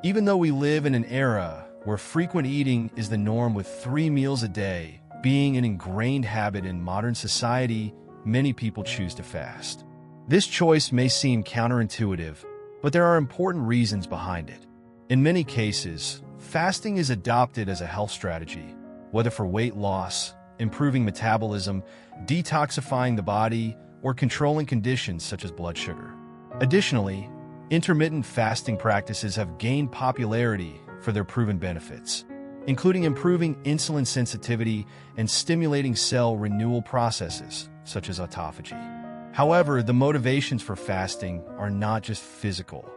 Even though we live in an era where frequent eating is the norm with 3 meals a day being an ingrained habit in modern society, many people choose to fast. This choice may seem counterintuitive, but there are important reasons behind it. In many cases, fasting is adopted as a health strategy, whether for weight loss, improving metabolism, detoxifying the body, or controlling conditions such as blood sugar. Additionally, intermittent fasting practices have gained popularity for their proven benefits, including improving insulin sensitivity and stimulating cell renewal processes, such as autophagy. However, the motivations for fasting are not just physical.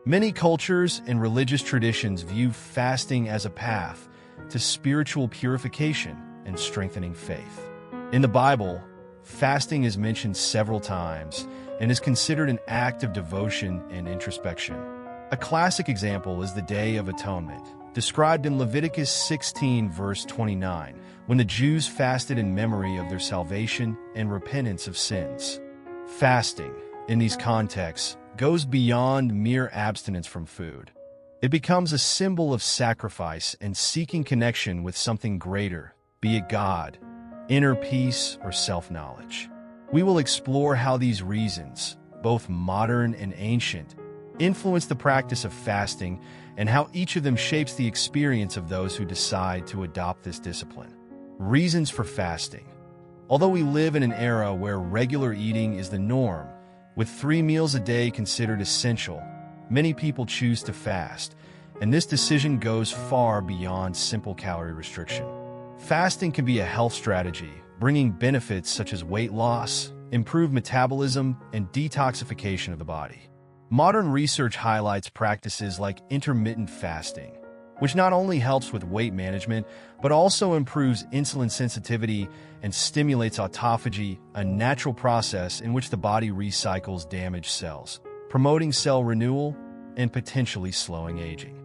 Many cultures and religious traditions view fasting as a path to spiritual purification and strengthening faith. In the Bible, fasting is mentioned several times and is considered an act of devotion and introspection. A classic example is the Day of Atonement, described in Leviticus 16, verse 29, when the Jews fasted in memory of their salvation and repentance of sins. Fasting, in these contexts, goes beyond mere abstinence from food. It becomes a symbol of sacrifice and seeking connection with something greater, be it God, inner peace, or self-knowledge. We will explore how these reasons, both modern and ancient, influence the practice of fasting and how each of them shapes the experience of those who decide to adopt this discipline. Reasons for fasting. Although we live in an era where regular eating is the norm, with 3 meals a day considered essential, many people choose to fast, and this decision goes far beyond simple calorie restriction. Fasting can be a health strategy, bringing benefits such as weight loss, improved metabolism, and detoxification of the body. Modern research highlights practices like intermittent fasting, which not only helps with weight management, but also improves insulin sensitivity and stimulates autophagy, a natural process in which the body recycles damaged cells, promoting cell renewal and potentially slowing aging.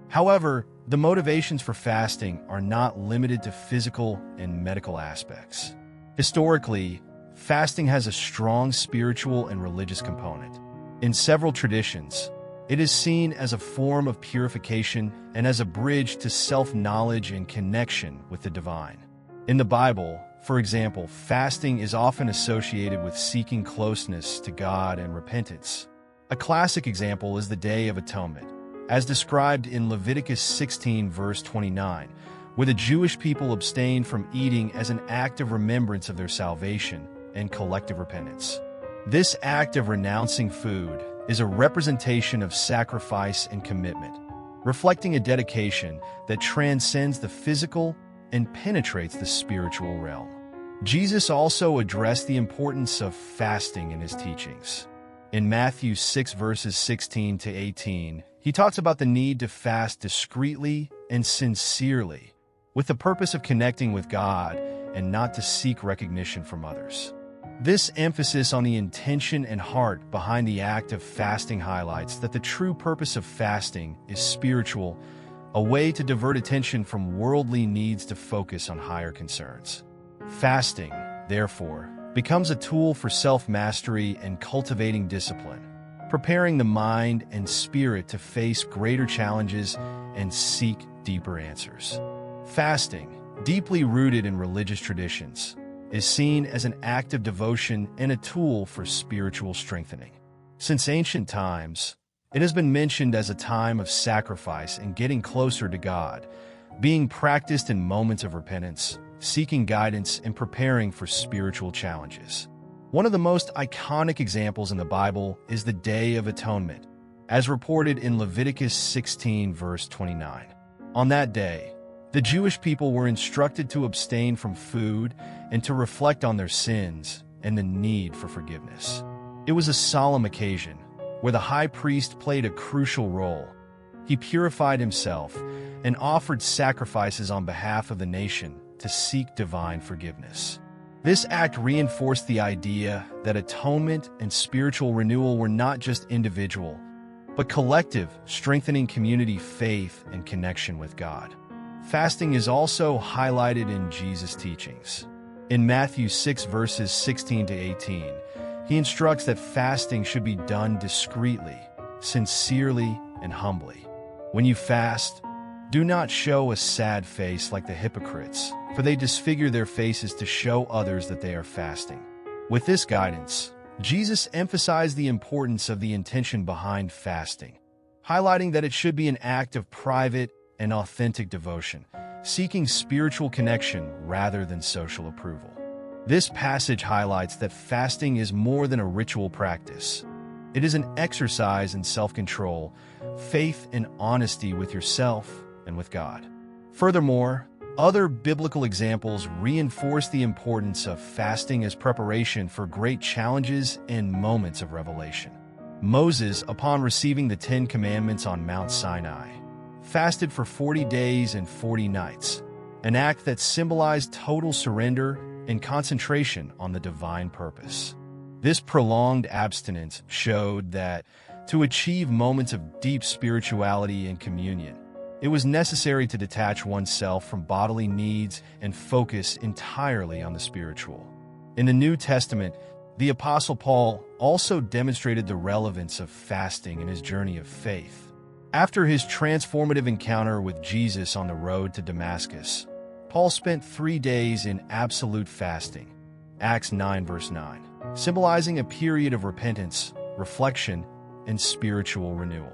However, the motivations for fasting are not limited to physical and medical aspects. Historically, fasting has a strong spiritual and religious component. In several traditions, it is seen as a form of purification and as a bridge to self-knowledge and connection with the divine. In the Bible, for example, fasting is often associated with seeking closeness to God and repentance. A classic example is the Day of Atonement, as described in Leviticus 16, verse 29, where the Jewish people abstained from eating as an act of remembrance of their salvation and collective repentance. This act of renouncing food is a representation of sacrifice and commitment, reflecting a dedication that transcends the physical and penetrates the spiritual realm. Jesus also addressed the importance of fasting in his teachings. In Matthew 6, verses 16 to 18, he talks about the need to fast discreetly and sincerely, with the purpose of connecting with God and not to seek recognition from others. This emphasis on the intention and heart behind the act of fasting highlights that the true purpose of fasting is spiritual, a way to divert attention from worldly needs to focus on higher concerns. Fasting, therefore, becomes a tool for self-mastery and cultivating discipline, preparing the mind and spirit to face greater challenges and seek deeper answers. Fasting, deeply rooted in religious traditions, is seen as an act of devotion and a tool for spiritual strengthening. Since ancient times, it has been mentioned as a time of sacrifice and getting closer to God, being practiced in moments of repentance, seeking guidance, and preparing for spiritual challenges. One of the most iconic examples in the Bible is the Day of Atonement, as reported in Leviticus 16, verse 29. On that day, the Jewish people were instructed to abstain from food and to reflect on their sins and the need for forgiveness. It was a solemn occasion where the high priest played a crucial role. He purified himself and offered sacrifices on behalf of the nation to seek divine forgiveness. This act reinforced the idea that atonement and spiritual renewal were not just individual, but collective, strengthening community faith and connection with God. Fasting is also highlighted in Jesus' teachings. In Matthew 6, verses 16 to 18, he instructs that fasting should be done discreetly, sincerely, and humbly. When you fast, do not show a sad face like the hypocrites, for they disfigure their faces to show others that they are fasting. With this guidance, Jesus emphasized the importance of the intention behind fasting, highlighting that it should be an act of private and authentic devotion, seeking spiritual connection rather than social approval. This passage highlights that fasting is more than a ritual practice. It is an exercise in self-control, faith, and honesty with yourself and with God. Furthermore, other biblical examples reinforce the importance of fasting as preparation for great challenges and moments of revelation. Moses, upon receiving the 10 Commandments on Mount Sinai, fasted for 40 days and 40 nights, an act that symbolized total surrender and concentration on the divine purpose. This prolonged abstinence showed that to achieve moments of deep spirituality and communion, it was necessary to detach oneself from bodily needs and focus entirely on the spiritual. In the New Testament, the Apostle Paul also demonstrated the relevance of fasting in his journey of faith. After his transformative encounter with Jesus on the road to Damascus, Paul spent 3 days in absolute fasting, Acts 9 verse 9, symbolizing a period of repentance, reflection, and spiritual renewal.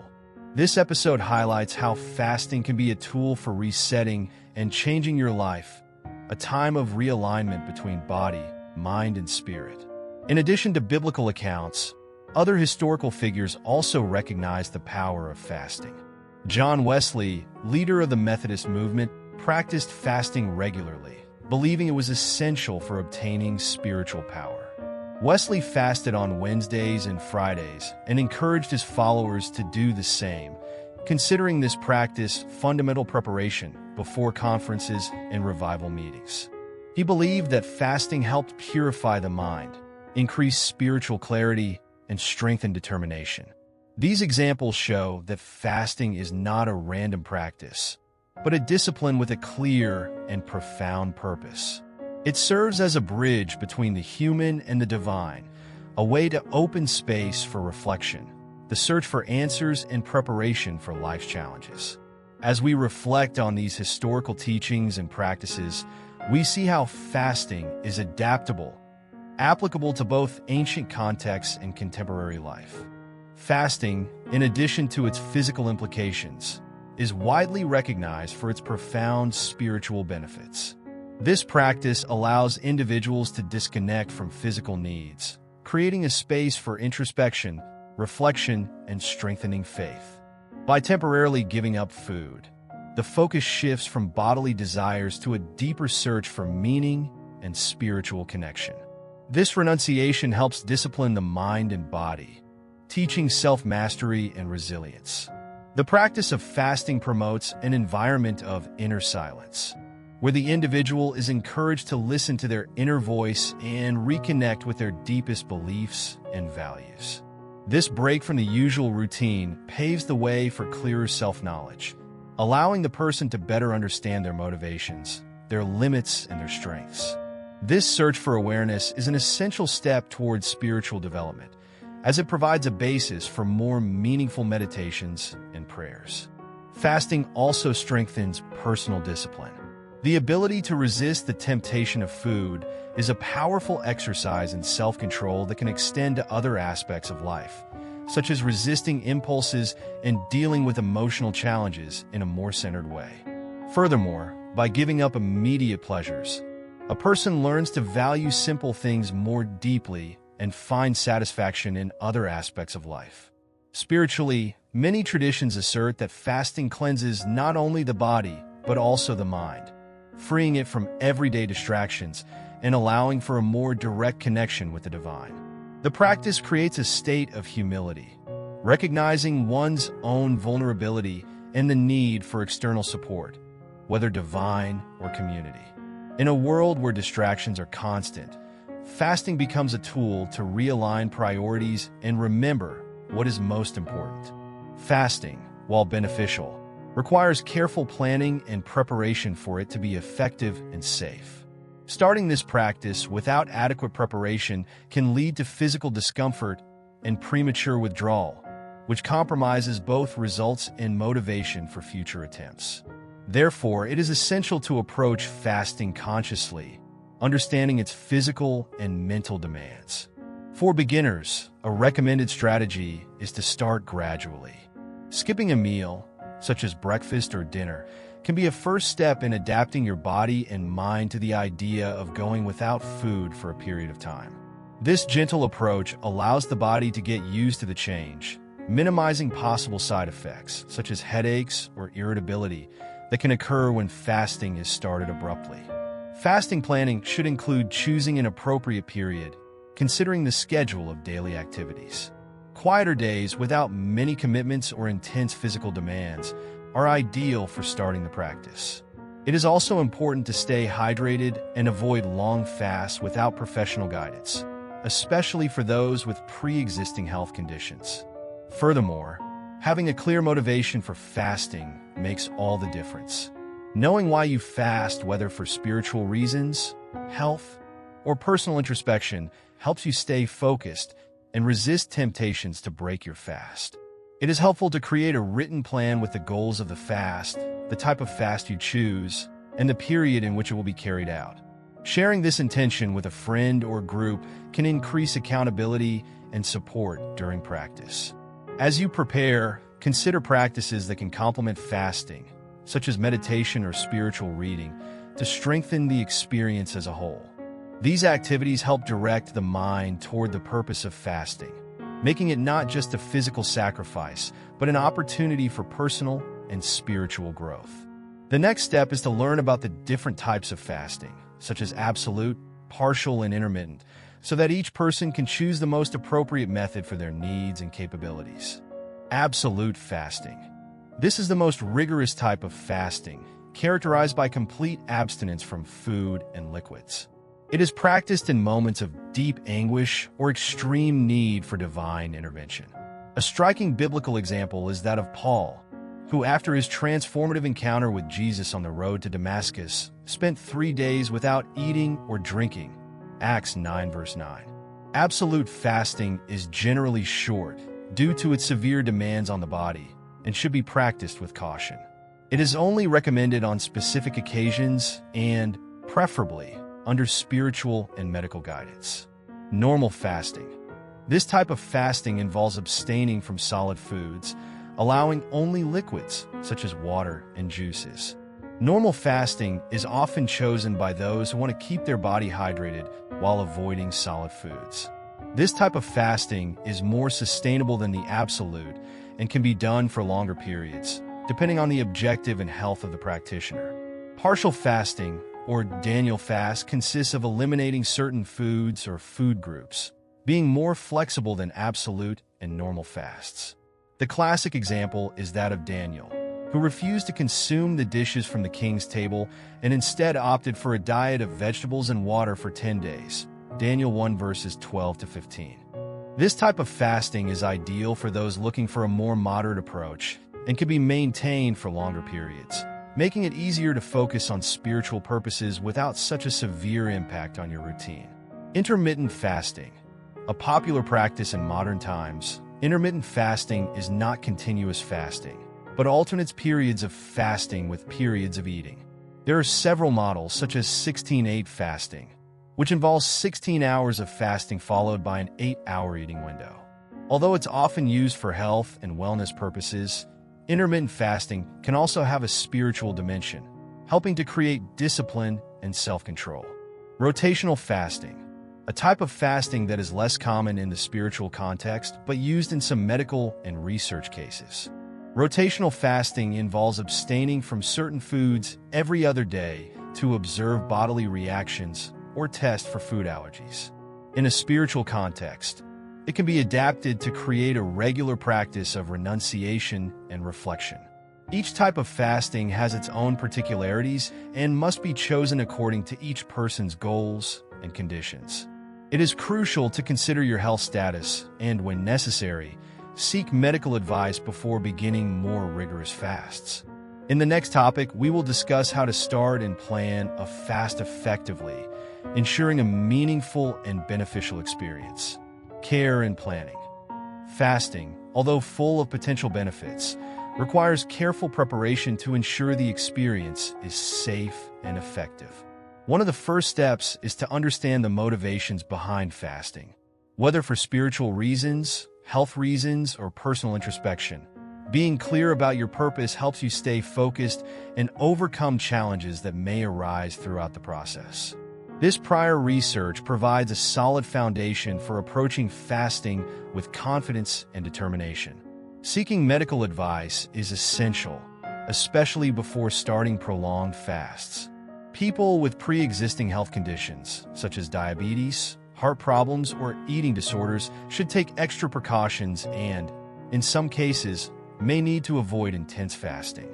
This episode highlights how fasting can be a tool for resetting and changing your life, a time of realignment between body, mind, and spirit. In addition to biblical accounts, other historical figures also recognize the power of fasting. John Wesley, leader of the Methodist movement, practiced fasting regularly, believing it was essential for obtaining spiritual power. Wesley fasted on Wednesdays and Fridays and encouraged his followers to do the same, considering this practice fundamental preparation before conferences and revival meetings. He believed that fasting helped purify the mind, increase spiritual clarity, and strengthen determination. These examples show that fasting is not a random practice, but a discipline with a clear and profound purpose. It serves as a bridge between the human and the divine, a way to open space for reflection, the search for answers, and preparation for life's challenges. As we reflect on these historical teachings and practices, we see how fasting is adaptable, applicable to both ancient contexts and contemporary life. Fasting, in addition to its physical implications, is widely recognized for its profound spiritual benefits. This practice allows individuals to disconnect from physical needs, creating a space for introspection, reflection, and strengthening faith. By temporarily giving up food, the focus shifts from bodily desires to a deeper search for meaning and spiritual connection. This renunciation helps discipline the mind and body, teaching self-mastery and resilience. The practice of fasting promotes an environment of inner silence, where the individual is encouraged to listen to their inner voice and reconnect with their deepest beliefs and values. This break from the usual routine paves the way for clearer self-knowledge, allowing the person to better understand their motivations, their limits, and their strengths. This search for awareness is an essential step towards spiritual development, as it provides a basis for more meaningful meditations and prayers. Fasting also strengthens personal discipline. The ability to resist the temptation of food is a powerful exercise in self-control that can extend to other aspects of life, such as resisting impulses and dealing with emotional challenges in a more centered way. Furthermore, by giving up immediate pleasures, a person learns to value simple things more deeply and find satisfaction in other aspects of life. Spiritually, many traditions assert that fasting cleanses not only the body, but also the mind, freeing it from everyday distractions and allowing for a more direct connection with the divine. The practice creates a state of humility, recognizing one's own vulnerability and the need for external support, whether divine or community. In a world where distractions are constant, fasting becomes a tool to realign priorities and remember what is most important. Fasting, while beneficial, requires careful planning and preparation for it to be effective and safe. Starting this practice without adequate preparation can lead to physical discomfort and premature withdrawal, which compromises both results and motivation for future attempts. Therefore, it is essential to approach fasting consciously, understanding its physical and mental demands. For beginners, a recommended strategy is to start gradually. Skipping a meal, such as breakfast or dinner, can be a first step in adapting your body and mind to the idea of going without food for a period of time. This gentle approach allows the body to get used to the change, minimizing possible side effects, such as headaches or irritability, that can occur when fasting is started abruptly. Fasting planning should include choosing an appropriate period, considering the schedule of daily activities. Quieter days without many commitments or intense physical demands are ideal for starting the practice. It is also important to stay hydrated and avoid long fasts without professional guidance, especially for those with pre-existing health conditions. Furthermore, having a clear motivation for fasting makes all the difference. Knowing why you fast, whether for spiritual reasons, health, or personal introspection, helps you stay focused and resist temptations to break your fast. It is helpful to create a written plan with the goals of the fast, the type of fast you choose, and the period in which it will be carried out. Sharing this intention with a friend or group can increase accountability and support during practice. As you prepare, consider practices that can complement fasting, such as meditation or spiritual reading, to strengthen the experience as a whole. These activities help direct the mind toward the purpose of fasting, making it not just a physical sacrifice, but an opportunity for personal and spiritual growth. The next step is to learn about the different types of fasting, such as absolute, partial, and intermittent, so that each person can choose the most appropriate method for their needs and capabilities. Absolute fasting. This is the most rigorous type of fasting, characterized by complete abstinence from food and liquids. It is practiced in moments of deep anguish or extreme need for divine intervention. A striking biblical example is that of Paul, who, after his transformative encounter with Jesus on the road to Damascus, spent 3 days without eating or drinking. Acts 9 verse 9. Absolute fasting is generally short due to its severe demands on the body and should be practiced with caution. It is only recommended on specific occasions and, preferably, under spiritual and medical guidance. Normal fasting. This type of fasting involves abstaining from solid foods, allowing only liquids such as water and juices. Normal fasting is often chosen by those who want to keep their body hydrated while avoiding solid foods. This type of fasting is more sustainable than the absolute and can be done for longer periods, depending on the objective and health of the practitioner. Partial fasting, or Daniel fast, consists of eliminating certain foods or food groups, being more flexible than absolute and normal fasts. The classic example is that of Daniel, who refused to consume the dishes from the king's table and instead opted for a diet of vegetables and water for 10 days. Daniel 1 verses 12 to 15. This type of fasting is ideal for those looking for a more moderate approach and can be maintained for longer periods, making it easier to focus on spiritual purposes without such a severe impact on your routine. Intermittent fasting. A popular practice in modern times, intermittent fasting is not continuous fasting, but alternates periods of fasting with periods of eating. There are several models, such as 16-8 fasting, which involves 16 hours of fasting followed by an 8-hour eating window. Although it's often used for health and wellness purposes, intermittent fasting can also have a spiritual dimension, helping to create discipline and self-control. Rotational fasting. A type of fasting that is less common in the spiritual context, but used in some medical and research cases. Rotational fasting involves abstaining from certain foods every other day to observe bodily reactions or test for food allergies. In a spiritual context, it can be adapted to create a regular practice of renunciation and reflection. Each type of fasting has its own particularities and must be chosen according to each person's goals and conditions. It is crucial to consider your health status and, when necessary, seek medical advice before beginning more rigorous fasts. In the next topic, we will discuss how to start and plan a fast effectively, ensuring a meaningful and beneficial experience. Care and planning. Fasting although full of potential benefits, requires careful preparation to ensure the experience is safe and effective. One of the first steps is to understand the motivations behind fasting. Whether for spiritual reasons, health reasons, or personal introspection, being clear about your purpose helps you stay focused and overcome challenges that may arise throughout the process. This prior research provides a solid foundation for approaching fasting with confidence and determination. Seeking medical advice is essential, especially before starting prolonged fasts. People with pre-existing health conditions, such as diabetes, heart problems, or eating disorders, should take extra precautions and, in some cases, may need to avoid intense fasting.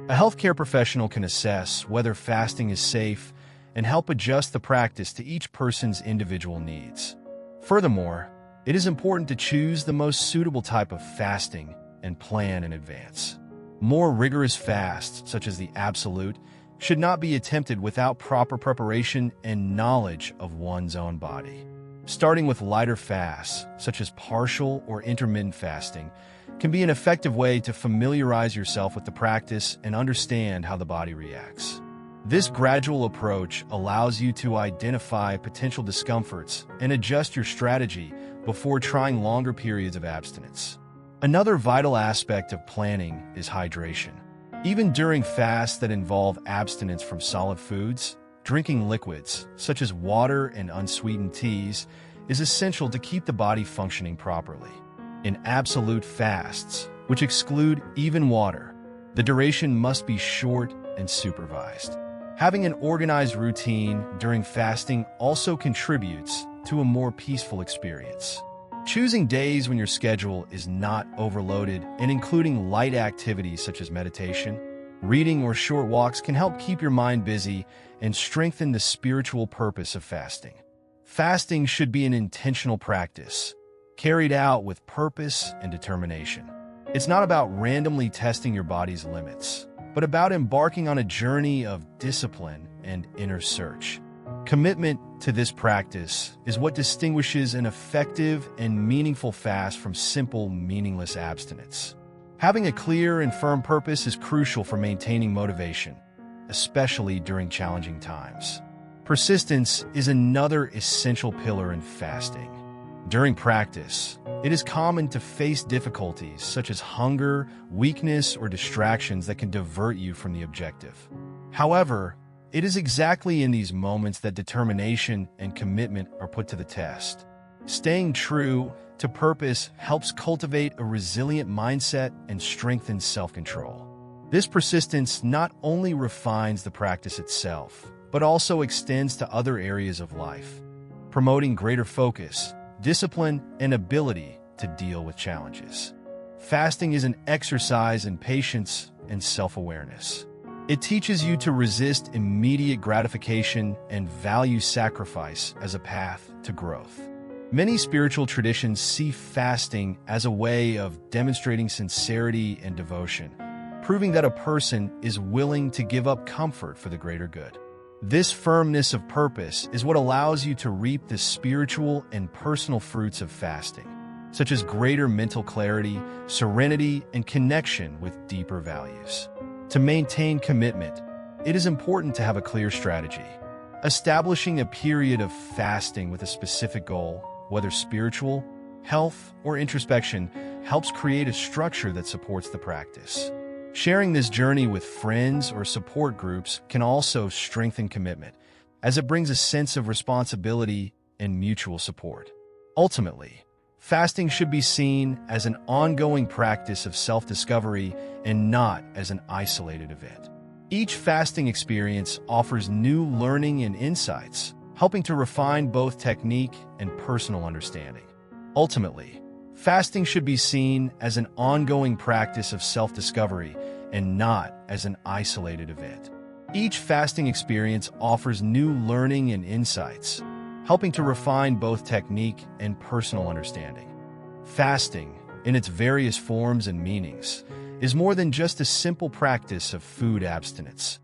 A healthcare professional can assess whether fasting is safe and help adjust the practice to each person's individual needs. Furthermore, it is important to choose the most suitable type of fasting and plan in advance. More rigorous fasts, such as the absolute, should not be attempted without proper preparation and knowledge of one's own body. Starting with lighter fasts, such as partial or intermittent fasting, can be an effective way to familiarize yourself with the practice and understand how the body reacts. This gradual approach allows you to identify potential discomforts and adjust your strategy before trying longer periods of abstinence. Another vital aspect of planning is hydration. Even during fasts that involve abstinence from solid foods, drinking liquids, such as water and unsweetened teas, is essential to keep the body functioning properly. In absolute fasts, which exclude even water, the duration must be short and supervised. Having an organized routine during fasting also contributes to a more peaceful experience. Choosing days when your schedule is not overloaded and including light activities such as meditation, reading, or short walks can help keep your mind busy and strengthen the spiritual purpose of fasting. Fasting should be an intentional practice, carried out with purpose and determination. It's not about randomly testing your body's limits, but about embarking on a journey of discipline and inner search. Commitment to this practice is what distinguishes an effective and meaningful fast from simple, meaningless abstinence. Having a clear and firm purpose is crucial for maintaining motivation, especially during challenging times. Persistence is another essential pillar in fasting. During practice, it is common to face difficulties such as hunger, weakness, or distractions that can divert you from the objective. However, it is exactly in these moments that determination and commitment are put to the test. Staying true to purpose helps cultivate a resilient mindset and strengthens self-control. This persistence not only refines the practice itself, but also extends to other areas of life, promoting greater focus, discipline, and ability to deal with challenges. Fasting is an exercise in patience and self-awareness. It teaches you to resist immediate gratification and value sacrifice as a path to growth. Many spiritual traditions see fasting as a way of demonstrating sincerity and devotion, proving that a person is willing to give up comfort for the greater good. This firmness of purpose is what allows you to reap the spiritual and personal fruits of fasting, such as greater mental clarity, serenity, and connection with deeper values. To maintain commitment, it is important to have a clear strategy. Establishing a period of fasting with a specific goal, whether spiritual, health, or introspection, helps create a structure that supports the practice. Sharing this journey with friends or support groups can also strengthen commitment, as it brings a sense of responsibility and mutual support. Ultimately, fasting should be seen as an ongoing practice of self-discovery and not as an isolated event. Each fasting experience offers new learning and insights, helping to refine both technique and personal understanding. Ultimately, fasting should be seen as an ongoing practice of self-discovery and not as an isolated event. Each fasting experience offers new learning and insights, helping to refine both technique and personal understanding. Fasting, in its various forms and meanings, is more than just a simple practice of food abstinence.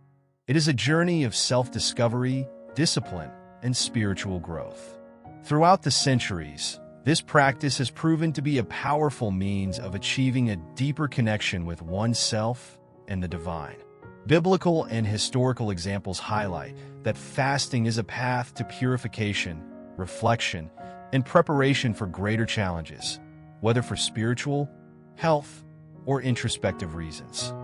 It is a journey of self-discovery, discipline, and spiritual growth. Throughout the centuries, This practice has proven to be a powerful means of achieving a deeper connection with oneself and the divine. Biblical and historical examples highlight that fasting is a path to purification, reflection, and preparation for greater challenges, whether for spiritual, health, or introspective reasons.